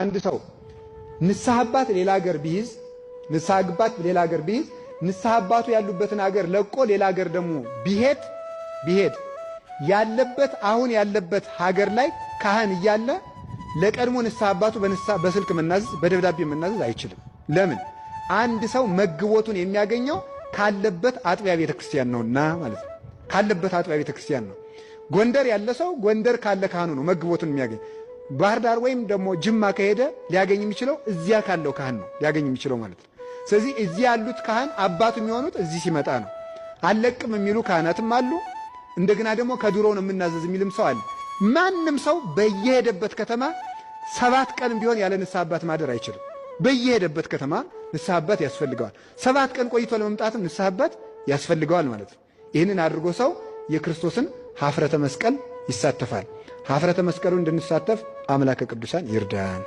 አንድ ሰው ንስሐ አባት ሌላ ሀገር ቢይዝ ንስሐ አባቱ ያሉበትን ሀገር ለቆ ሌላ ሀገር ደግሞ ቢሄድ ያለበት አሁን ያለበት ሀገር ላይ ካህን እያለ ለቀድሞ ንስሐ አባቱ በስልክ መናዘዝ በደብዳቤ መናዘዝ አይችልም። ለምን? አንድ ሰው መግቦቱን የሚያገኘው ካለበት አጥቢያ ቤተክርስቲያን ነውና ማለት ነው። ካለበት አጥቢያ ቤተክርስቲያን ነው። ጎንደር ያለ ሰው ጎንደር ካለ ካህኑ ነው መግቦቱን የሚያገኝ። ባህር ዳር ወይም ደግሞ ጅማ ከሄደ ሊያገኝ የሚችለው እዚያ ካለው ካህን ነው ሊያገኝ የሚችለው ማለት ነው። ስለዚህ እዚያ ያሉት ካህን አባቱ የሚሆኑት እዚህ ሲመጣ ነው። አለቅም የሚሉ ካህናትም አሉ። እንደገና ደግሞ ከድሮ ነው የምናዘዝ የሚልም ሰው አለ። ማንም ሰው በየሄደበት ከተማ 7 ቀን ቢሆን ያለ ንስሐ አባት ማደር አይችልም። በየሄደበት ከተማ ንስሐ አባት ያስፈልገዋል። 7 ቀን ቆይቶ ለመምጣትም ንስሐ አባት ያስፈልገዋል ማለት ነው። ይህንን አድርጎ ሰው የክርስቶስን ኀፍረተ መስቀል ይሳተፋል። ኀፍረተ መስቀሉን እንድንሳተፍ አምላከ ቅዱሳን ይርዳን።